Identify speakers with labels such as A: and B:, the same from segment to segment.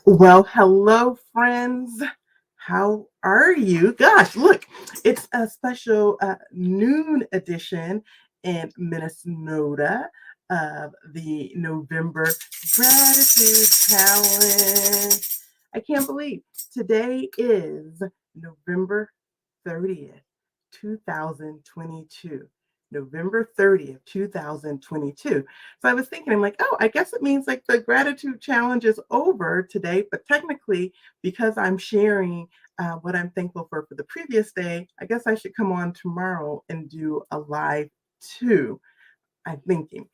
A: Well, hello, friends. How are you? Gosh, look, it's a special noon edition in Minnesota of the November Gratitude Challenge. I can't believe today is November 30th, 2022. November 30th, 2022. So I was thinking, I'm like, oh, I guess it means like the gratitude challenge is over today, but technically, because I'm sharing what I'm thankful for the previous day, I guess I should come on tomorrow and do a live too. I'm thinking.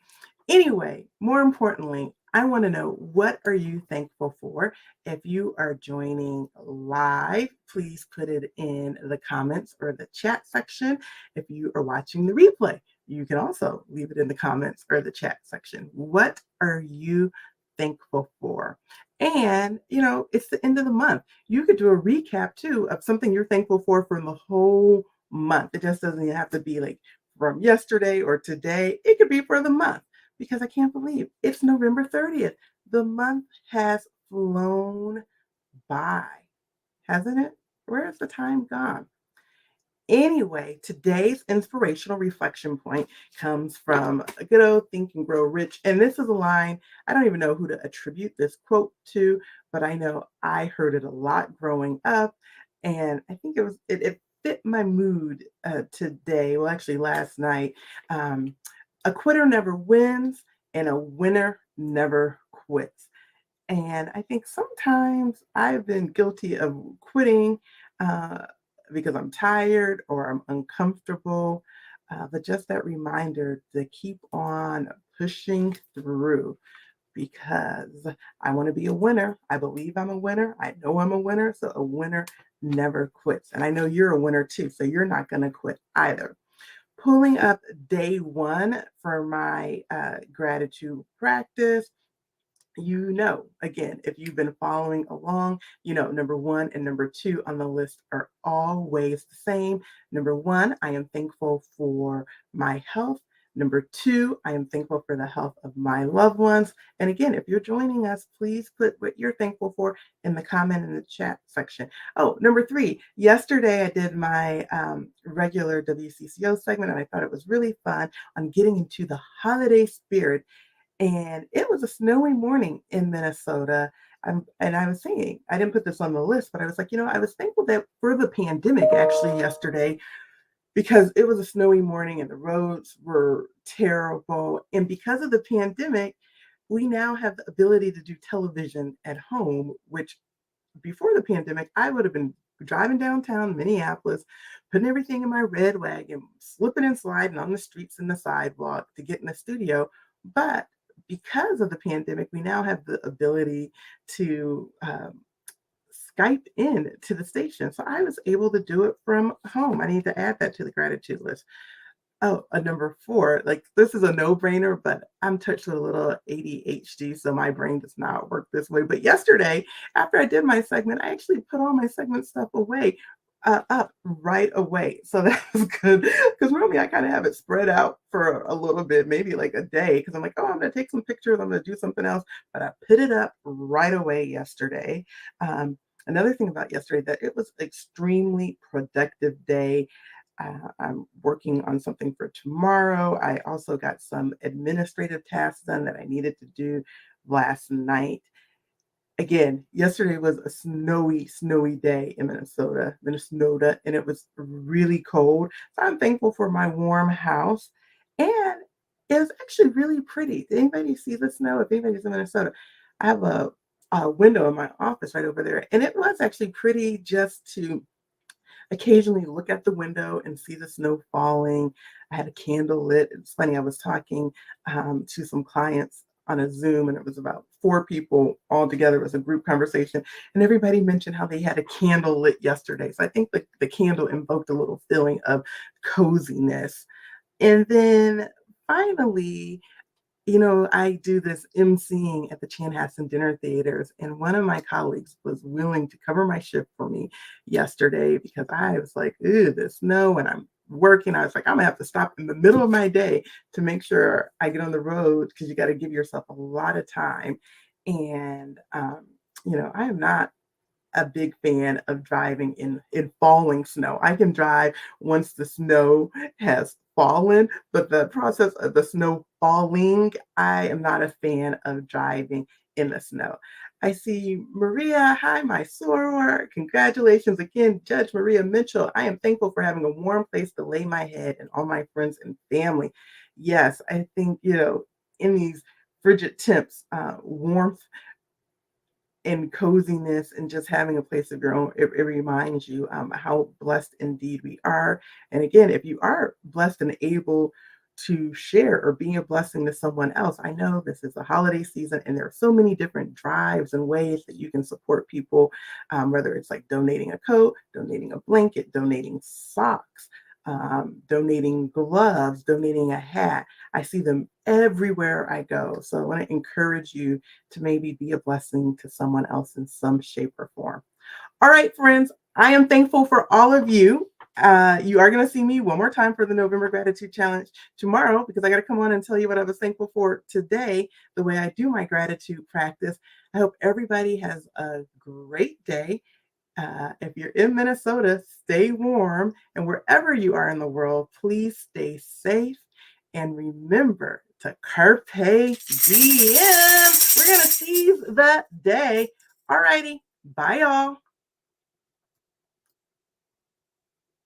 A: Anyway, more importantly, I want to know, what are you thankful for? If you are joining live, please put it in the comments or the chat section. If you are watching the replay, you can also leave it in the comments or the chat section. What are you thankful for? And, it's the end of the month. You could do a recap too of something you're thankful for the whole month. It just doesn't have to be like from yesterday or today. It could be for the month, because I can't believe it's November 30th. The month has flown by, hasn't it? Where has the time gone? Anyway, today's inspirational reflection point comes from a good old Think and Grow Rich. And this is a line, I don't even know who to attribute this quote to, but I know I heard it a lot growing up. And I think it fit my mood today. Well, actually, last night. Um, a quitter never wins, and a winner never quits. And I think sometimes I've been guilty of quitting uh, because I'm tired or I'm uncomfortable. But just that reminder to keep on pushing through, because I want to be a winner. I believe I'm a winner. I know I'm a winner. So a winner never quits. And I know you're a winner too. So you're not going to quit either. Pulling up day one for my gratitude practice. Again, if you've been following along, number one and number two on the list are always the same. Number one, I am thankful for my health. Number two, I am thankful for the health of my loved ones. And again, if you're joining us, please put what you're thankful for in the comment in the chat section. Oh, number three, yesterday I did my regular WCCO segment, and I thought it was really fun on getting into the holiday spirit, and it was a snowy morning in Minnesota. And I was saying, I didn't put this on the list, but I was like, I was thankful that for the pandemic actually yesterday, because it was a snowy morning and the roads were terrible. And because of the pandemic, we now have the ability to do television at home, which before the pandemic, I would have been driving downtown Minneapolis, putting everything in my red wagon, slipping and sliding on the streets and the sidewalk to get in the studio. But because of the pandemic, we now have the ability to Skype in to the station. So I was able to do it from home. I need to add that to the gratitude list. Oh, a number four, like this is a no-brainer, but I'm touched with a little ADHD, so my brain does not work this way. But yesterday, after I did my segment, I actually put all my segment stuff away, up right away. So that was good, because normally I kind of have it spread out for a little bit, maybe like a day, because I'm like, oh, I'm gonna take some pictures, I'm gonna do something else. But I put it up right away yesterday. Another thing about yesterday, that it was extremely productive day. I'm working on something for tomorrow. I also got some administrative tasks done that I needed to do last night. Again, yesterday was a snowy, snowy day in Minnesota, and it was really cold. So I'm thankful for my warm house. And it was actually really pretty. Did anybody see the snow? If anybody's in Minnesota, I have a window in my office right over there. And it was actually pretty just to occasionally look out the window and see the snow falling. I had a candle lit. It's funny, I was talking to some clients on a Zoom, and it was about four people all together. It was a group conversation, and everybody mentioned how they had a candle lit yesterday. So I think the candle invoked a little feeling of coziness. And then finally, I do this emceeing at the Chanhassen Dinner Theaters, and one of my colleagues was willing to cover my shift for me yesterday, because I was like, ooh, the snow, and I'm working. I was like, I'm gonna have to stop in the middle of my day to make sure I get on the road, because you got to give yourself a lot of time. And I am not a big fan of driving in falling snow. I can drive once the snow has fallen, but the process of the snow falling, I am not a fan of driving in the snow. I see Maria. Hi, my soror. Congratulations again, Judge Maria Mitchell. I am thankful for having a warm place to lay my head and all my friends and family. Yes, I think, in these frigid temps, warmth and coziness and just having a place of your own, it reminds you how blessed indeed we are. And again, if you are blessed and able to share or be a blessing to someone else, I know this is a holiday season and there are so many different drives and ways that you can support people, whether it's like donating a coat, donating a blanket, donating socks, donating gloves, donating a hat. I see them everywhere I go. So I want to encourage you to maybe be a blessing to someone else in some shape or form. All right, friends, I am thankful for all of you. You are going to see me one more time for the November Gratitude Challenge tomorrow because I got to come on and tell you what I was thankful for today, the way I do my gratitude practice. I hope everybody has a great day. If you're in Minnesota, stay warm. And wherever you are in the world, please stay safe. And remember to carpe diem. We're going to seize the day. All righty. Bye, y'all.